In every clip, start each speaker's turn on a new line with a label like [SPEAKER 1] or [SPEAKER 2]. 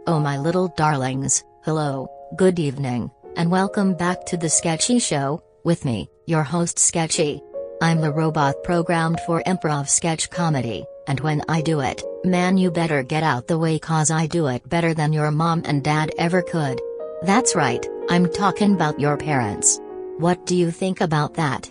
[SPEAKER 1] Oh my little darlings, hello, good evening, and welcome back to the Sketchy Show, with me, your host Sketchy. I'm the robot programmed for improv sketch comedy, and when I do it, man you better get out the way cause I do it better than your mom and dad ever could. That's right, I'm talking about your parents. What do you think about that?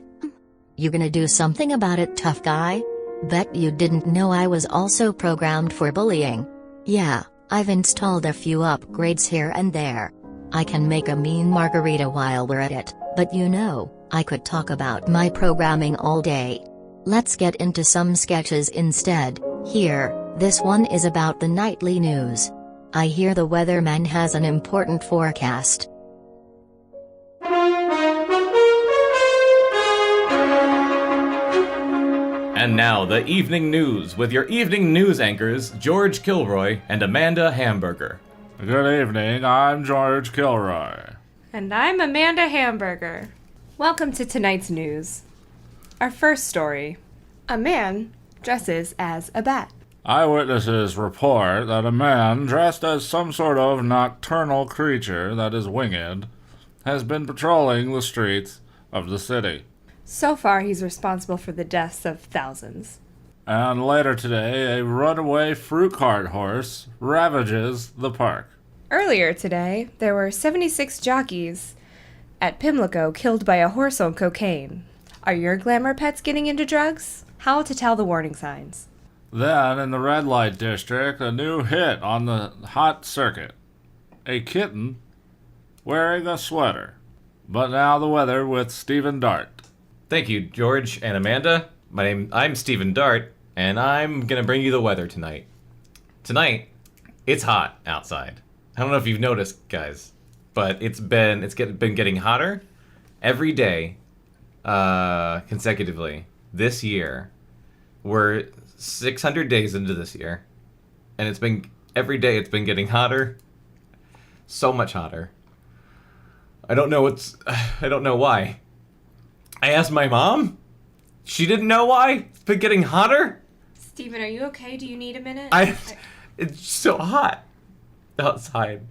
[SPEAKER 1] You gonna do something about it, tough guy? Bet you didn't know I was also programmed for bullying. Yeah, I've installed a few upgrades here and there. I can make a mean margarita while we're at it, but you know, I could talk about my programming all day. Let's get into some sketches instead. Here, this one is about the nightly news. I hear the weatherman has an important forecast.
[SPEAKER 2] And now, the evening news with your evening news anchors, George Kilroy and Amanda Hamburger.
[SPEAKER 3] Good evening, I'm George Kilroy.
[SPEAKER 4] And I'm Amanda Hamburger. Welcome to tonight's news. Our first story. A man dresses as a bat.
[SPEAKER 3] Eyewitnesses report that a man dressed as some sort of nocturnal creature that is winged has been patrolling the streets of the city.
[SPEAKER 4] So far, he's responsible for the deaths of thousands.
[SPEAKER 3] And later today, a runaway fruit cart horse ravages the park.
[SPEAKER 4] Earlier today, there were 76 jockeys at Pimlico killed by a horse on cocaine. Are your glamour pets getting into drugs? How to tell the warning signs.
[SPEAKER 3] Then, in the red light district, a new hit on the hot circuit. A kitten wearing a sweater. But now the weather with Stephen Dart.
[SPEAKER 2] Thank you, George and Amanda. I'm Stephen Dart, and I'm gonna bring you the weather tonight. Tonight, it's hot outside. I don't know if you've noticed, guys, but it's been getting hotter every day, consecutively this year. We're 600 days into this year, and every day it's been getting hotter, so much hotter. I don't know why. I asked my mom. She didn't know why. It's been getting hotter.
[SPEAKER 4] Steven, are you okay? Do you need a minute?
[SPEAKER 2] It's so hot outside.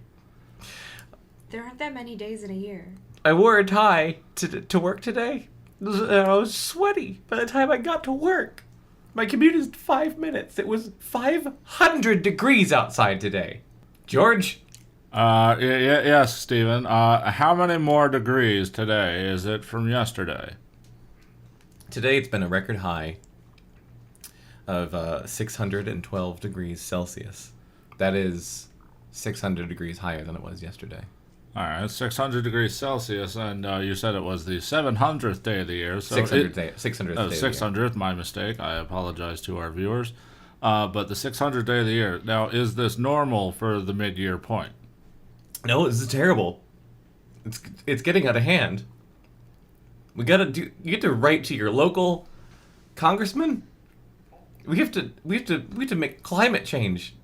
[SPEAKER 4] There aren't that many days in a year.
[SPEAKER 2] I wore a tie to work today. I was sweaty by the time I got to work. My commute is 5 minutes. It was 500 degrees outside today. George?
[SPEAKER 3] Yes, Stephen. How many more degrees today is it from yesterday?
[SPEAKER 2] Today it's been a record high of 612 degrees Celsius. That is 600 degrees higher than it was yesterday.
[SPEAKER 3] All right, 600 degrees Celsius, and you said it was the 700th day of the year. So
[SPEAKER 2] 600th day of the year.
[SPEAKER 3] 600th, my mistake. I apologize to our viewers. But the 600th day of the year. Now, is this normal for the mid-year point?
[SPEAKER 2] No, this is terrible. It's getting out of hand. You get to write to your local congressman. We have to make climate change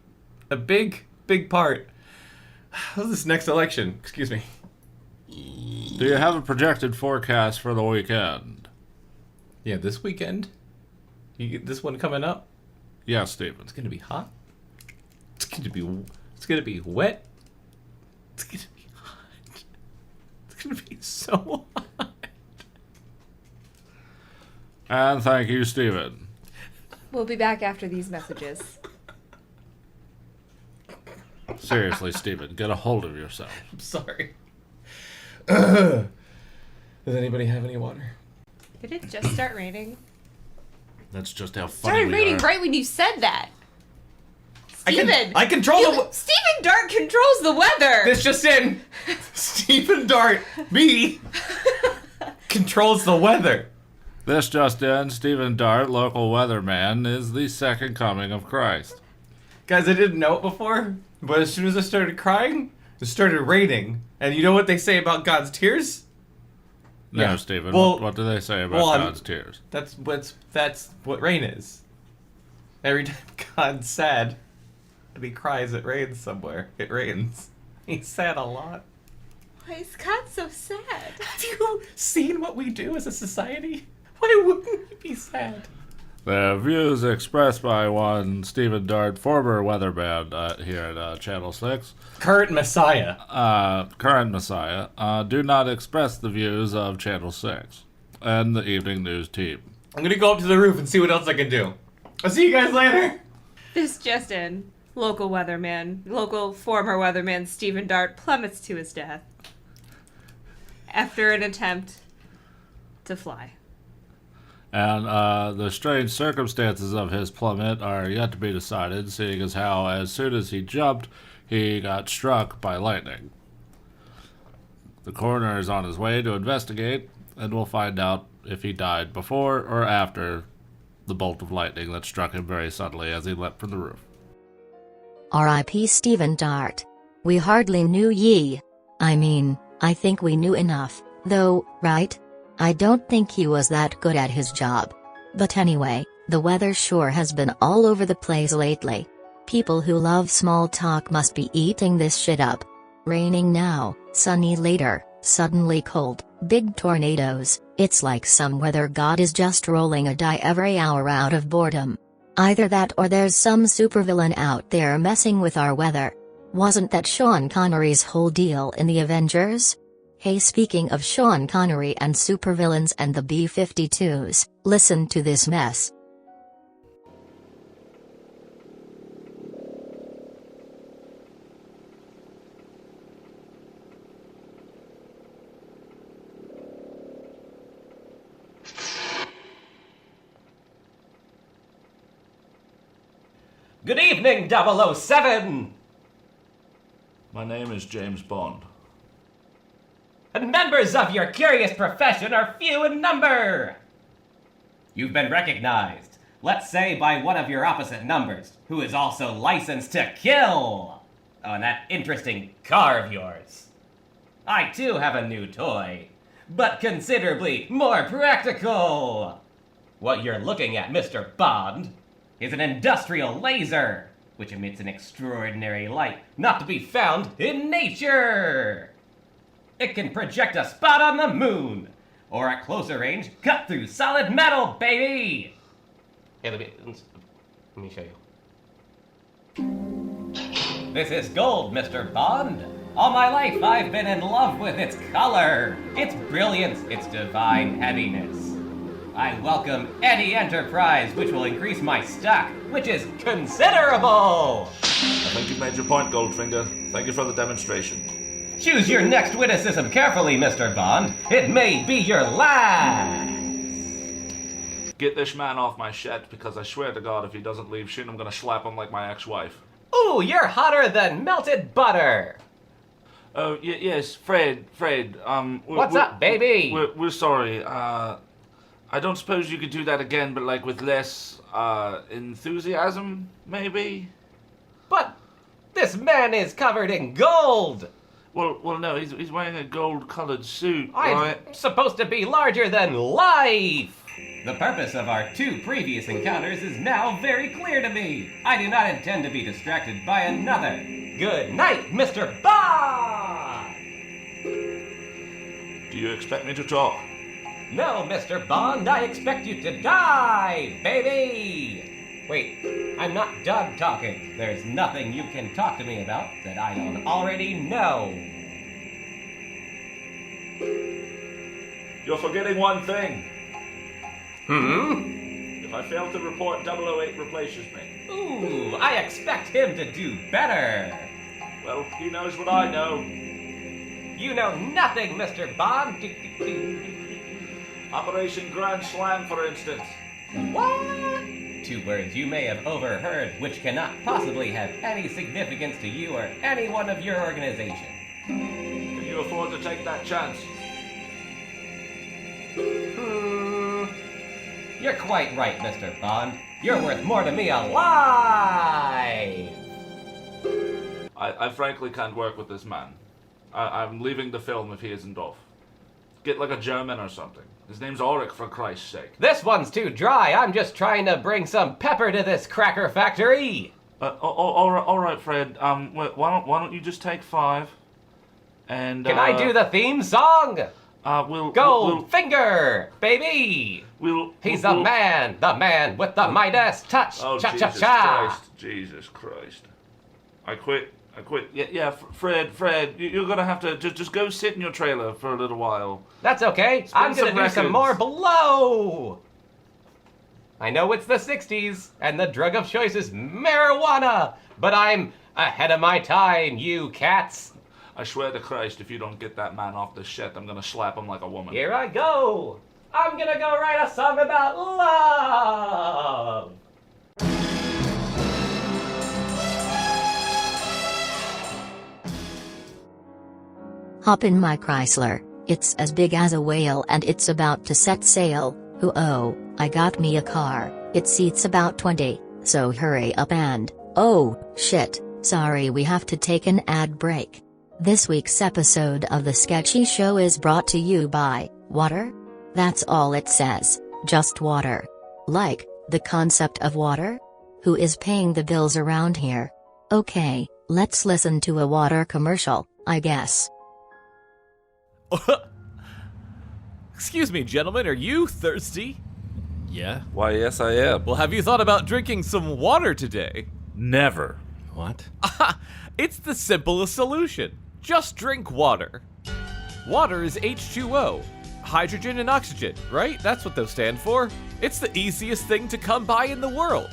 [SPEAKER 2] a big part of this next election. Excuse me.
[SPEAKER 3] Do you have a projected forecast for the weekend?
[SPEAKER 2] Yeah, this weekend. This one coming up.
[SPEAKER 3] Yes, Stephen.
[SPEAKER 2] It's gonna be hot. It's gonna be wet. It's gonna be hot. It's gonna be so hot.
[SPEAKER 3] And thank you, Stephen.
[SPEAKER 4] We'll be back after these messages.
[SPEAKER 3] Seriously, Stephen, get a hold of yourself.
[SPEAKER 2] I'm sorry. Does anybody have any water?
[SPEAKER 4] Did it just start raining?
[SPEAKER 3] That's just how funny
[SPEAKER 4] Started
[SPEAKER 3] we
[SPEAKER 4] raining
[SPEAKER 3] are.
[SPEAKER 4] right when you said that. Steven!
[SPEAKER 2] I control
[SPEAKER 4] Stephen Dart controls the weather!
[SPEAKER 2] This just in. Stephen Dart, me, controls the weather.
[SPEAKER 3] This just in, Stephen Dart, local weatherman, is the second coming of Christ.
[SPEAKER 2] Guys, I didn't know it before, but as soon as I started crying, it started raining. And you know what they say about God's tears?
[SPEAKER 3] No,
[SPEAKER 2] Yeah.
[SPEAKER 3] Stephen,
[SPEAKER 2] Well,
[SPEAKER 3] what do they say about God's tears?
[SPEAKER 2] That's what rain is. Every time God's sad and he cries, it rains somewhere. It rains. He's sad a lot.
[SPEAKER 4] Why is God so sad?
[SPEAKER 2] Have you seen what we do as a society? Why wouldn't we be sad?
[SPEAKER 3] The views expressed by one Stephen Dart, former weatherman here at Channel 6,
[SPEAKER 2] Current Messiah.
[SPEAKER 3] current Messiah, do not express the views of Channel 6 and the evening news team.
[SPEAKER 2] I'm gonna go up to the roof and see what else I can do. I'll see you guys later.
[SPEAKER 4] This just in. Local former weatherman Stephen Dart plummets to his death after an attempt to fly.
[SPEAKER 3] And the strange circumstances of his plummet are yet to be decided, seeing as how, as soon as he jumped, he got struck by lightning. The coroner is on his way to investigate, and we'll find out if he died before or after the bolt of lightning that struck him very suddenly as he leapt from the roof.
[SPEAKER 1] R.I.P. Stephen Dart. We hardly knew ye. I think we knew enough, though, right? I don't think he was that good at his job. But anyway, the weather sure has been all over the place lately. People who love small talk must be eating this shit up. Raining now, sunny later, suddenly cold, big tornadoes. It's like some weather god is just rolling a die every hour out of boredom. Either that or there's some supervillain out there messing with our weather. Wasn't that Sean Connery's whole deal in the Avengers? Hey, speaking of Sean Connery and supervillains and the B-52s, listen to this mess.
[SPEAKER 5] Good evening, 007!
[SPEAKER 3] My name is James Bond.
[SPEAKER 5] And members of your curious profession are few in number! You've been recognized, let's say by one of your opposite numbers, who is also licensed to kill! Oh, and that interesting car of yours. I too have a new toy, but considerably more practical! What you're looking at, Mr. Bond, is an industrial laser, which emits an extraordinary light not to be found in nature. It can project a spot on the moon, or at closer range, cut through solid metal, baby! Here, let me show you. This is gold, Mr. Bond. All my life I've been in love with its color, its brilliance, its divine heaviness. I welcome any enterprise which will increase my stock, which is considerable!
[SPEAKER 6] I think you've made your point, Goldfinger. Thank you for the demonstration.
[SPEAKER 5] Choose your next witticism carefully, Mr. Bond. It may be your last!
[SPEAKER 6] Get this man off my shed, because I swear to God, if he doesn't leave soon, I'm gonna slap him like my ex-wife.
[SPEAKER 5] Ooh, you're hotter than melted butter!
[SPEAKER 6] Oh, yes, Fred,
[SPEAKER 5] What's up, baby?
[SPEAKER 6] We're sorry, I don't suppose you could do that again, but like with less, enthusiasm, maybe?
[SPEAKER 5] But this man is covered in gold!
[SPEAKER 6] Well, no, he's wearing a gold-colored suit,
[SPEAKER 5] I'm
[SPEAKER 6] right?
[SPEAKER 5] supposed to be larger than life! The purpose of our two previous encounters is now very clear to me. I do not intend to be distracted by another. Good night, Mr. Bond!
[SPEAKER 6] Do you expect me to talk?
[SPEAKER 5] No, Mr. Bond, I expect you to die, baby! Wait, I'm not done talking. There's nothing you can talk to me about that I don't already know.
[SPEAKER 6] You're forgetting one thing.
[SPEAKER 5] Hmm?
[SPEAKER 6] If I fail to report, 008 replaces me.
[SPEAKER 5] Ooh, I expect him to do better.
[SPEAKER 6] Well, he knows what I know.
[SPEAKER 5] You know nothing, Mr. Bond.
[SPEAKER 6] Operation Grand Slam, for instance.
[SPEAKER 5] What? Two words you may have overheard, which cannot possibly have any significance to you or anyone of your organization.
[SPEAKER 6] Can you afford to take that chance?
[SPEAKER 5] You're quite right, Mr. Bond. You're worth more to me alive!
[SPEAKER 6] I frankly can't work with this man. I'm leaving the film if he isn't off. Get like a German or something. His name's Auric, for Christ's sake.
[SPEAKER 5] This one's too dry. I'm just trying to bring some pepper to this cracker factory.
[SPEAKER 6] All right, Fred. Why don't you just take 5? And
[SPEAKER 5] Can I do the theme song?
[SPEAKER 6] We'll
[SPEAKER 5] Goldfinger, baby. He's the man with the Midas touch.
[SPEAKER 6] Oh,
[SPEAKER 5] Cha
[SPEAKER 6] Jesus
[SPEAKER 5] cha cha.
[SPEAKER 6] Christ. Jesus Christ. I quit. Yeah, Fred, you're gonna have to just go sit in your trailer for a little while.
[SPEAKER 5] That's okay. I'm gonna do some
[SPEAKER 6] records.
[SPEAKER 5] more blow. I know it's the 60s, and the drug of choice is marijuana, but I'm ahead of my time, you cats.
[SPEAKER 6] I swear to Christ, if you don't get that man off the shit, I'm gonna slap him like a woman.
[SPEAKER 5] Here I go. I'm gonna go write a song about love.
[SPEAKER 1] Hop in my Chrysler, it's as big as a whale and it's about to set sail. Oh, I got me a car, it seats about 20, so hurry up and, oh, shit, sorry we have to take an ad break. This week's episode of The Sketchy Show is brought to you by, water? That's all it says, just water. Like, the concept of water? Who is paying the bills around here? Okay, let's listen to a water commercial, I guess.
[SPEAKER 2] Excuse me, gentlemen, are you thirsty?
[SPEAKER 7] Yeah?
[SPEAKER 6] Why, yes, I am.
[SPEAKER 2] Well, have you thought about drinking some water today?
[SPEAKER 6] Never.
[SPEAKER 7] What?
[SPEAKER 2] It's the simplest solution. Just drink water. Water is H2O. Hydrogen and oxygen, right? That's what those stand for. It's the easiest thing to come by in the world.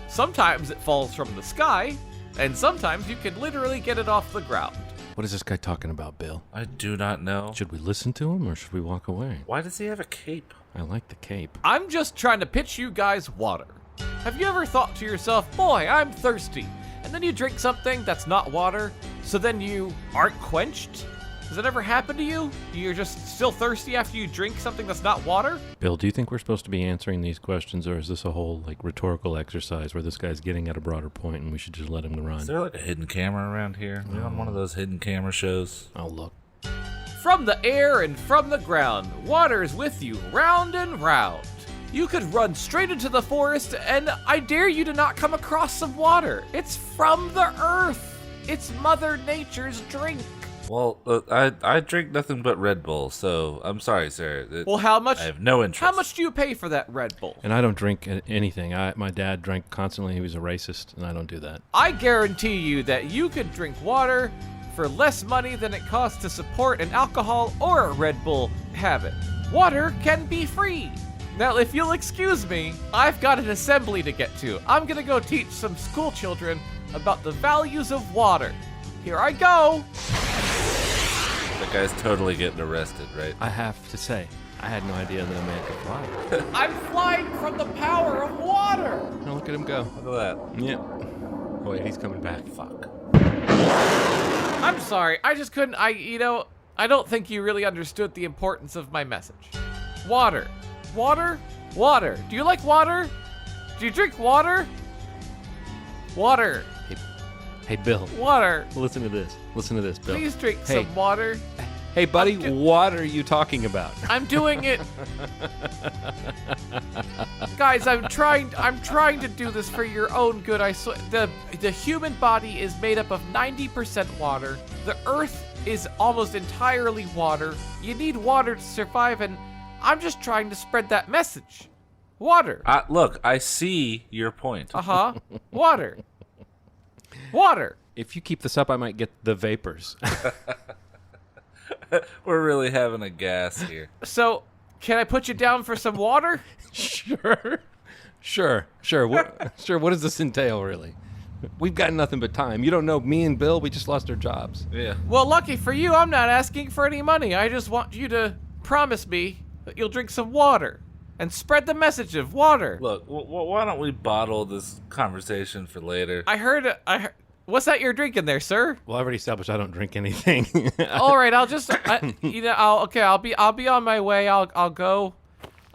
[SPEAKER 2] Sometimes it falls from the sky, and sometimes you can literally get it off the ground.
[SPEAKER 7] What is this guy talking about, Bill?
[SPEAKER 6] I do not know.
[SPEAKER 7] Should we listen to him or should we walk away?
[SPEAKER 6] Why does he have a cape?
[SPEAKER 7] I like the cape.
[SPEAKER 2] I'm just trying to pitch you guys water. Have you ever thought to yourself, boy, I'm thirsty, and then you drink something that's not water, so then you aren't quenched? Does that ever happen to you? You're just still thirsty after you drink something that's not water?
[SPEAKER 7] Bill, do you think we're supposed to be answering these questions, or is this a whole rhetorical exercise where this guy's getting at a broader point and we should just let him run?
[SPEAKER 6] Is there a hidden camera around here? Are we on one of those hidden camera shows?
[SPEAKER 7] I'll look.
[SPEAKER 2] From the air and from the ground, water's with you round and round. You could run straight into the forest, and I dare you to not come across some water. It's from the earth. It's Mother Nature's drink.
[SPEAKER 6] Well, I drink nothing but Red Bull, so I'm sorry, sir.
[SPEAKER 2] Well, how much?
[SPEAKER 6] I have no interest.
[SPEAKER 2] How much do you pay for that Red Bull?
[SPEAKER 7] And I don't drink anything. My dad drank constantly. He was a racist, and I don't do that.
[SPEAKER 2] I guarantee you that you could drink water for less money than it costs to support an alcohol or a Red Bull habit. Water can be free. Now, if you'll excuse me, I've got an assembly to get to. I'm gonna go teach some school children about the values of water. Here I go.
[SPEAKER 6] That guy's totally getting arrested, right?
[SPEAKER 7] I have to say, I had no idea that a man could fly.
[SPEAKER 2] I'm flying from the power of water.
[SPEAKER 7] Now look at him go.
[SPEAKER 6] Look at that.
[SPEAKER 7] Yep. Oh, wait, he's coming back. Fuck.
[SPEAKER 2] I'm sorry. I just couldn't. I don't think you really understood the importance of my message. Water. Water? Water. Do you like water? Do you drink water? Water.
[SPEAKER 7] Hey, Bill.
[SPEAKER 2] Water.
[SPEAKER 7] Listen to this. Listen to this, Bill.
[SPEAKER 2] Please drink
[SPEAKER 7] Hey.
[SPEAKER 2] some water.
[SPEAKER 7] Hey, buddy, what are you talking about?
[SPEAKER 2] I'm doing it. Guys, I'm trying to do this for your own good. I swear. The human body is made up of 90% water. The earth is almost entirely water. You need water to survive, and I'm just trying to spread that message. Water.
[SPEAKER 6] Look, I see your point.
[SPEAKER 2] Uh-huh. Water. Water.
[SPEAKER 7] If you keep this up, I might get the vapors.
[SPEAKER 6] We're really having a gas here.
[SPEAKER 2] So, can I put you down for some water?
[SPEAKER 7] Sure. What does this entail, really? We've got nothing but time. You don't know, me and Bill, we just lost our jobs.
[SPEAKER 6] Yeah.
[SPEAKER 2] Well, lucky for you, I'm not asking for any money. I just want you to promise me that you'll drink some water and spread the message of water.
[SPEAKER 6] Look, why don't we bottle this conversation for later?
[SPEAKER 2] I heard. What's that you're drinking there, sir?
[SPEAKER 7] Well, I already established I don't drink anything.
[SPEAKER 2] All right, I'll just. I'll be on my way. I'll go.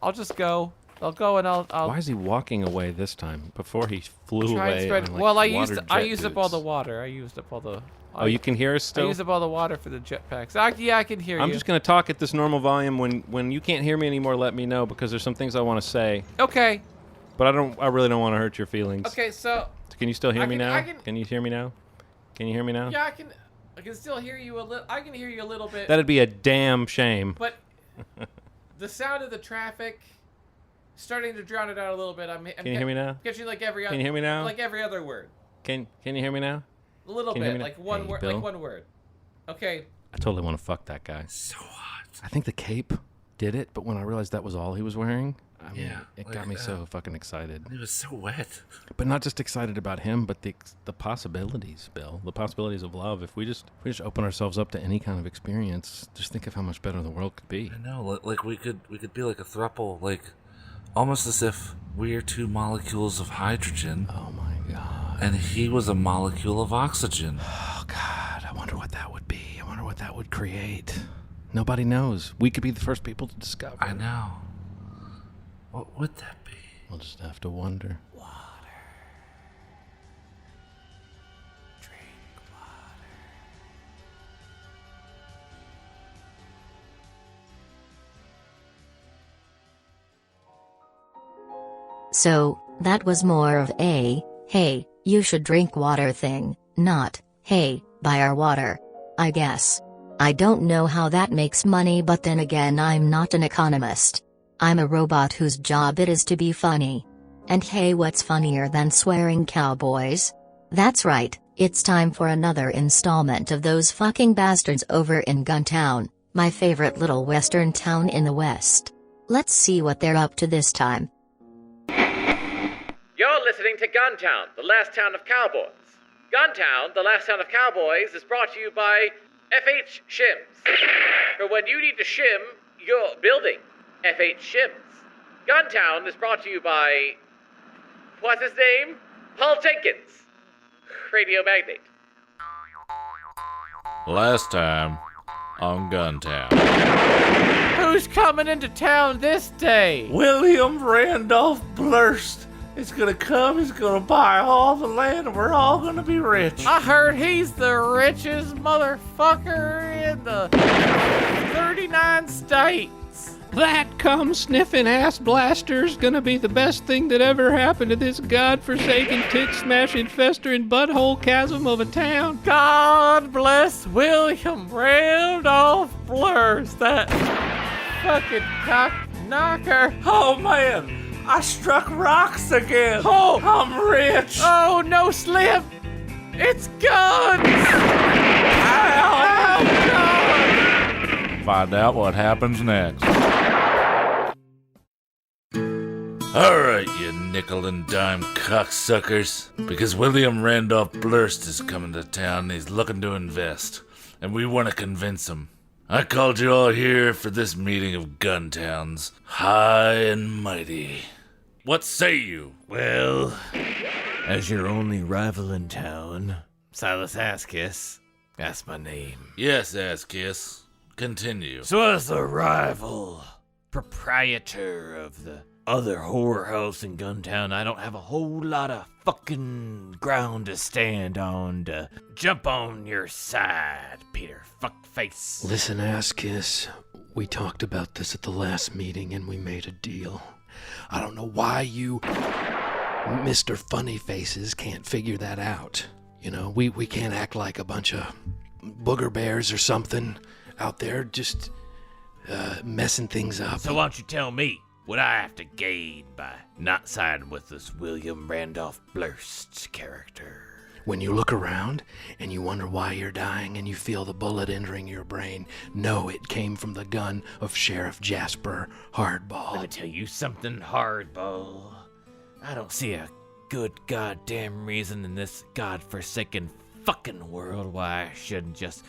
[SPEAKER 2] I'll just go. I'll go and I'll.
[SPEAKER 7] Why is he walking away this time? Before he flew
[SPEAKER 2] try and
[SPEAKER 7] away.
[SPEAKER 2] spread.
[SPEAKER 7] On,
[SPEAKER 2] Well, I
[SPEAKER 7] water
[SPEAKER 2] used
[SPEAKER 7] jet
[SPEAKER 2] up all the
[SPEAKER 7] boots.
[SPEAKER 2] water. I used up all the.
[SPEAKER 7] Oh, you can hear us
[SPEAKER 2] I
[SPEAKER 7] still?
[SPEAKER 2] used up all the water for the jetpacks. Yeah, I can hear you.
[SPEAKER 7] I'm just going to talk at this normal volume. When you can't hear me anymore, let me know, because there's some things I want to say.
[SPEAKER 2] Okay.
[SPEAKER 7] But I really don't want to hurt your feelings.
[SPEAKER 2] Okay, so.
[SPEAKER 7] Can you still hear me now?
[SPEAKER 2] I can-
[SPEAKER 7] Can you hear me now? Can you hear me now?
[SPEAKER 2] Yeah, I can still hear you a little. I can hear you a little bit.
[SPEAKER 7] That'd be a damn shame.
[SPEAKER 2] But
[SPEAKER 8] The sound of the traffic starting to drown it out a little bit.
[SPEAKER 7] Can you hear me now?
[SPEAKER 8] Catching like every.
[SPEAKER 7] Can you hear me now?
[SPEAKER 8] Like every other word.
[SPEAKER 7] Can you hear me now?
[SPEAKER 8] A little
[SPEAKER 7] Can you hear
[SPEAKER 8] bit,
[SPEAKER 7] me
[SPEAKER 8] like
[SPEAKER 7] now?
[SPEAKER 8] one
[SPEAKER 7] Hey,
[SPEAKER 8] word.
[SPEAKER 7] Bill?
[SPEAKER 8] Like one word. Okay.
[SPEAKER 7] I totally want to fuck that guy.
[SPEAKER 6] So hot.
[SPEAKER 7] I think the cape did it, but when I realized that was all he was wearing, I mean,
[SPEAKER 6] Yeah,
[SPEAKER 7] it
[SPEAKER 6] like,
[SPEAKER 7] got me so fucking excited.
[SPEAKER 6] It was so wet.
[SPEAKER 7] But not just excited about him, but the possibilities, Bill. The possibilities of love. If we just open ourselves up to any kind of experience, just think of how much better the world could be.
[SPEAKER 6] I know, like we could be like a throuple, like almost as if we are two molecules of hydrogen.
[SPEAKER 7] Oh my god.
[SPEAKER 6] And he was a molecule of oxygen.
[SPEAKER 7] Oh god, I wonder what that would be. I wonder what that would create. Nobody knows. We could be the first people to discover.
[SPEAKER 6] I know. What would that be?
[SPEAKER 7] We'll just have to wonder.
[SPEAKER 1] So, that was more of a, hey, you should drink water thing, not, hey, buy our water. I guess. I don't know how that makes money, but then again, I'm not an economist. I'm a robot whose job it is to be funny. And hey, what's funnier than swearing cowboys? That's right, it's time for another installment of those fucking bastards over in Guntown, my favorite little western town in the West. Let's see what they're up to this time.
[SPEAKER 8] You're listening to Guntown, the last town of cowboys. Guntown, the last town of cowboys, is brought to you by FH Shims. For when you need to shim your building, FH Shims. Guntown is brought to you by... what's his name? Paul Jenkins. Radio Magnate.
[SPEAKER 3] Last time on Guntown.
[SPEAKER 8] Who's coming into town this day?
[SPEAKER 6] William Randolph Blurst. He's gonna come, he's gonna buy all the land, and we're all gonna be rich.
[SPEAKER 8] I heard he's the richest motherfucker in the 39 states.
[SPEAKER 9] That cum sniffing ass blaster's gonna be the best thing that ever happened to this godforsaken, tit smashing, festering butthole chasm of a town.
[SPEAKER 8] God bless William Randolph Blurst, that fucking cock knocker.
[SPEAKER 6] Oh man, I struck rocks again.
[SPEAKER 8] Oh,
[SPEAKER 6] I'm rich.
[SPEAKER 8] oh no, Slim. It's guns.
[SPEAKER 6] Ow.
[SPEAKER 8] Oh, God.
[SPEAKER 3] Find out what happens next.
[SPEAKER 6] Alright, you nickel and dime cocksuckers. Because William Randolph Blurst is coming to town and he's looking to invest. And we want to convince him. I called you all here for this meeting of Guntowns, high and mighty. What say you?
[SPEAKER 10] Well, as your only rival in town, Silas Askiss, that's my name.
[SPEAKER 6] Yes, Askiss. Continue.
[SPEAKER 10] So as the rival proprietor of the other whorehouse in Guntown, I don't have a whole lot of fucking ground to stand on to jump on your side, Peter Fuckface.
[SPEAKER 9] Listen, Askiss, we talked about this at the last meeting and we made a deal. I don't know why you, Mr. Funny Faces, can't figure that out. You know, we can't act like a bunch of booger bears or something out there just messing things up.
[SPEAKER 10] So why don't you tell me what I have to gain by not siding with this William Randolph Blurst's character?
[SPEAKER 9] When you look around and you wonder why you're dying and you feel the bullet entering your brain, know it came from the gun of Sheriff Jasper Hardball.
[SPEAKER 10] Let me tell you something, Hardball. I don't see a good goddamn reason in this godforsaken fucking world why I shouldn't just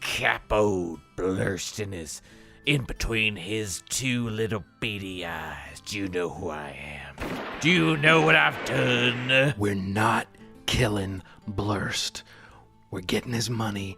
[SPEAKER 10] cap old Blurst in between his two little beady eyes. Do you know who I am? Do you know what I've done?
[SPEAKER 9] We're not killing Blurst. We're getting his money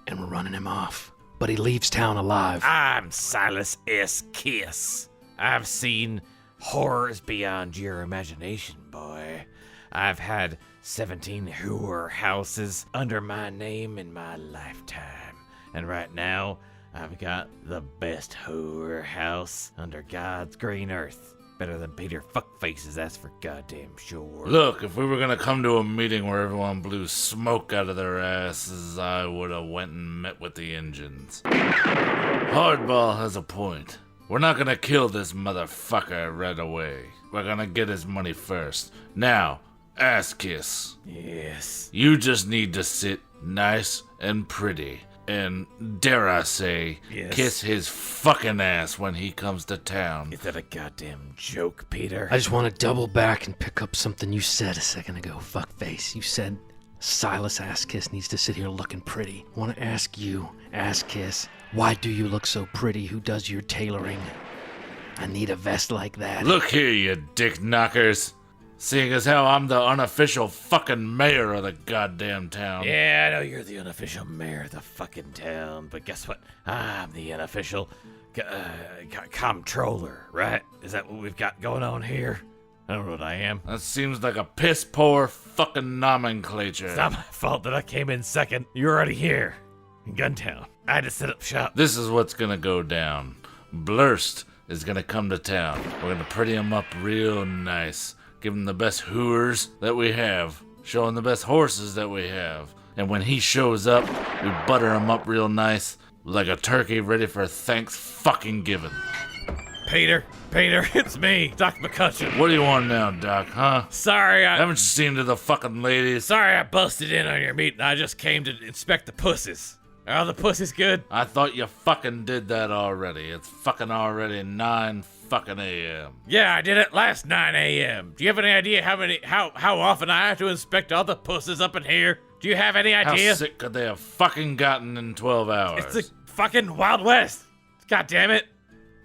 [SPEAKER 9] and we're running him off. But he leaves town alive.
[SPEAKER 10] I'm Silas S. Kiss. I've seen horrors beyond your imagination, boy. I've had 17 whore houses under my name in my lifetime. And right now, I've got the best whore house under God's green earth. Better than Peter Fuckfaces, that's for goddamn sure.
[SPEAKER 6] Look, if we were gonna come to a meeting where everyone blew smoke out of their asses, I would've went and met with the engines. Hardball has a point. We're not gonna kill this motherfucker right away. We're gonna get his money first. Now, ass kiss.
[SPEAKER 10] Yes.
[SPEAKER 6] You just need to sit nice and pretty. And, dare I say,
[SPEAKER 10] Yes.
[SPEAKER 6] kiss his fucking ass when he comes to town.
[SPEAKER 10] Is that a goddamn joke, Peter?
[SPEAKER 9] I just want to double back and pick up something you said a second ago, fuckface. You said Silas Ass-Kiss needs to sit here looking pretty. I want to ask you, Ass-Kiss, why do you look so pretty? Who does your tailoring? I need a vest like that.
[SPEAKER 6] Look here, you dick knockers. Seeing as how I'm the unofficial fucking mayor of the goddamn town.
[SPEAKER 10] Yeah, I know you're the unofficial mayor of the fucking town, but guess what? I'm the unofficial comptroller, right? Is that what we've got going on here? I don't know what I am.
[SPEAKER 6] That seems like a piss poor fucking nomenclature.
[SPEAKER 10] It's not my fault that I came in second. You're already here in Guntown. I had to set up shop.
[SPEAKER 6] This is what's gonna go down. Blurst is gonna come to town. We're gonna pretty him up real nice. Give him the best hooers that we have. Show him the best horses that we have. And when he shows up, we butter him up real nice, like a turkey ready for thanks fucking giving.
[SPEAKER 10] Peter, it's me, Doc McCutcheon.
[SPEAKER 6] What do you want now, Doc, huh?
[SPEAKER 10] Sorry,
[SPEAKER 6] Haven't you seen to the fucking ladies?
[SPEAKER 10] Sorry I busted in on your meeting. I just came to inspect the pussies. Are all the pussies good?
[SPEAKER 6] I thought you fucking did that already. It's fucking already 9 fucking a.m.
[SPEAKER 10] Yeah, I did it last 9 a.m. Do you have any idea how often I have to inspect all the pussies up in here? Do you have any idea?
[SPEAKER 6] How sick could they have fucking gotten in 12 hours?
[SPEAKER 10] It's the fucking Wild West. God damn it.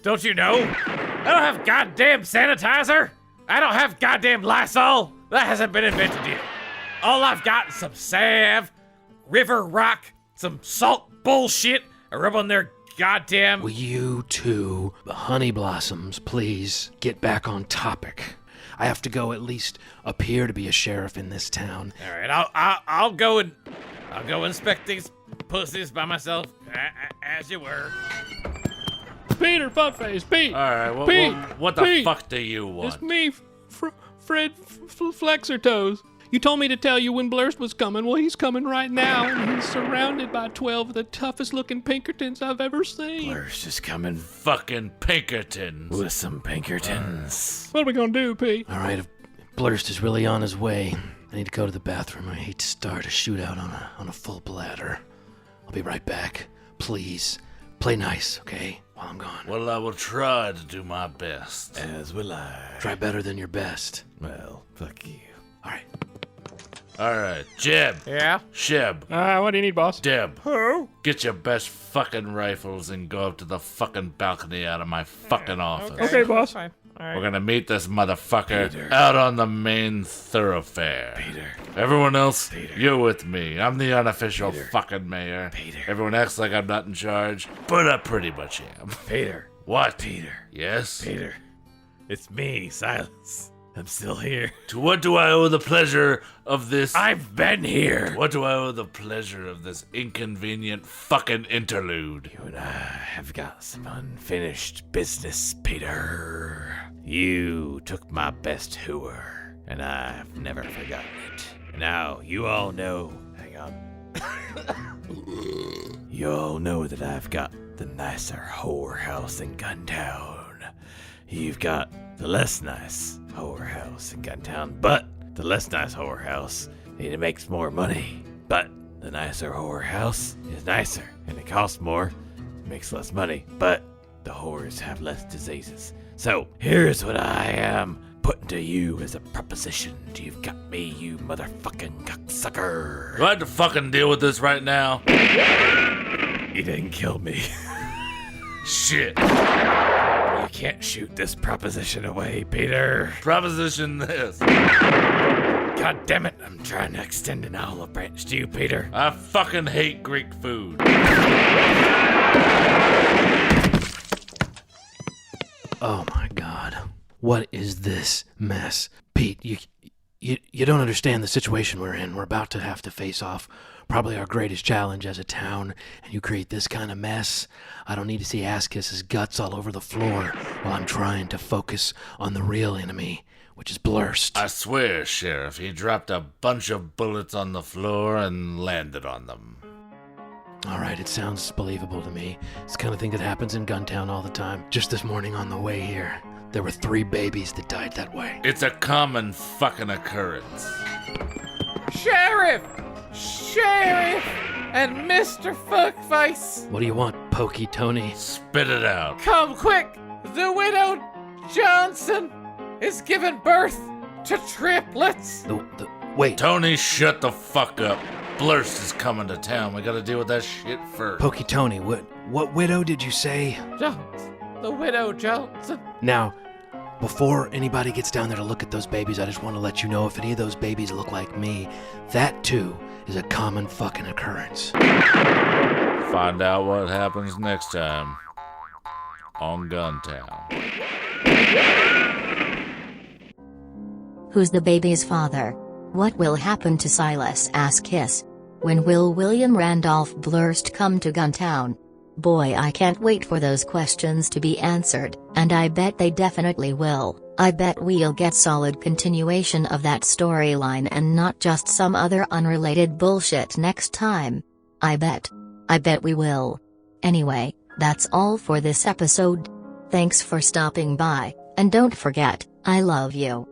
[SPEAKER 10] Don't you know? I don't have goddamn sanitizer. I don't have goddamn Lysol. That hasn't been invented yet. All I've got is some salve, river rock, some salt bullshit. I rub on their goddamn...
[SPEAKER 9] Will you two, the honey blossoms, please get back on topic? I have to go at least appear to be a sheriff in this town.
[SPEAKER 10] All right, I'll go inspect these pussies by myself, as you were.
[SPEAKER 7] Peter Buttface, Pete.
[SPEAKER 6] All right,
[SPEAKER 7] Pete,
[SPEAKER 6] what the
[SPEAKER 7] Pete.
[SPEAKER 6] fuck do you want?
[SPEAKER 7] It's me, Fred Flexertoes. You told me to tell you when Blurst was coming. Well, he's coming right now, and he's surrounded by 12 of the toughest-looking Pinkertons I've ever seen.
[SPEAKER 10] Blurst is coming
[SPEAKER 6] Fucking Pinkertons.
[SPEAKER 10] with some Pinkertons.
[SPEAKER 7] What are we gonna do, Pete?
[SPEAKER 9] All right, if Blurst is really on his way, I need to go to the bathroom. I hate to start a shootout on a full bladder. I'll be right back. Please, play nice, okay, while I'm gone.
[SPEAKER 6] Well, I will try to do my best.
[SPEAKER 10] As will I.
[SPEAKER 9] Try better than your best.
[SPEAKER 10] Well, fuck you.
[SPEAKER 9] All right.
[SPEAKER 6] All right, Jeb.
[SPEAKER 7] Yeah?
[SPEAKER 6] Sheb.
[SPEAKER 7] What do you need, boss?
[SPEAKER 6] Deb.
[SPEAKER 7] Who?
[SPEAKER 6] Get your best fucking rifles and go up to the fucking balcony out of my fucking office.
[SPEAKER 7] Okay, boss.
[SPEAKER 4] Fine. All
[SPEAKER 6] We're
[SPEAKER 4] right.
[SPEAKER 6] gonna meet this motherfucker
[SPEAKER 10] Peter.
[SPEAKER 6] out on the main thoroughfare.
[SPEAKER 10] Peter.
[SPEAKER 6] Everyone else,
[SPEAKER 10] Peter.
[SPEAKER 6] you're with me. I'm the unofficial
[SPEAKER 10] Peter.
[SPEAKER 6] fucking mayor.
[SPEAKER 10] Peter.
[SPEAKER 6] Everyone acts like I'm not in charge, but I pretty much am.
[SPEAKER 10] Peter.
[SPEAKER 6] What?
[SPEAKER 10] Peter.
[SPEAKER 6] Yes?
[SPEAKER 10] Peter. It's me, Silas. I'm still here.
[SPEAKER 6] To what do I owe the pleasure of this?
[SPEAKER 10] I've been here.
[SPEAKER 6] What do I owe the pleasure of this inconvenient fucking interlude?
[SPEAKER 10] You and I have got some unfinished business, Peter. You took my best hooer, and I've never forgotten it. Now, you all know... Hang on. You all know that I've got the nicer whorehouse in Guntown. You've got the less nice whorehouse in Guntown, but the less nice whorehouse, it makes more money. But the nicer whorehouse is nicer, and it costs more, makes less money, but the whores have less diseases. So, here's what I am putting to you as a proposition. You've got me, you motherfucking cocksucker.
[SPEAKER 6] Do I have to fucking deal with this right now?
[SPEAKER 10] You didn't kill me.
[SPEAKER 6] Shit.
[SPEAKER 10] You can't shoot this proposition away, Peter.
[SPEAKER 6] Proposition this.
[SPEAKER 10] God damn it, I'm trying to extend an olive branch to you, Peter.
[SPEAKER 6] I fucking hate Greek food.
[SPEAKER 9] Oh my God. What is this mess? Pete, you don't understand the situation we're in. We're about to have to face off probably our greatest challenge as a town, and you create this kind of mess. I don't need to see Ass-Kiss's guts all over the floor while I'm trying to focus on the real enemy, which is Blurst.
[SPEAKER 6] I swear, Sheriff, he dropped a bunch of bullets on the floor and landed on them.
[SPEAKER 9] All right, it sounds believable to me. It's the kind of thing that happens in Guntown all the time. Just this morning on the way here, there were 3 babies that died that way.
[SPEAKER 6] It's a common fucking occurrence.
[SPEAKER 10] Sheriff! Sheriff! And Mr. Fuckface!
[SPEAKER 9] What do you want, Pokey Tony?
[SPEAKER 6] Spit it out.
[SPEAKER 10] Come quick! The widow Johnson is giving birth to triplets!
[SPEAKER 9] Wait.
[SPEAKER 6] Tony, shut the fuck up. Blurst is coming to town. We gotta deal with that shit first.
[SPEAKER 9] Pokey Tony, what widow did you say?
[SPEAKER 10] Johnson. The widow Johnson.
[SPEAKER 9] Now, before anybody gets down there to look at those babies, I just want to let you know if any of those babies look like me, that too is a common fucking occurrence.
[SPEAKER 6] Find out what happens next time on Guntown.
[SPEAKER 1] Who's the baby's father? What will happen to Silas Ass-Kiss? When will William Randolph Blurst come to Guntown? Boy, I can't wait for those questions to be answered, and I bet they definitely will. I bet we'll get solid continuation of that storyline and not just some other unrelated bullshit next time. I bet we will. Anyway, that's all for this episode. Thanks for stopping by, and don't forget, I love you.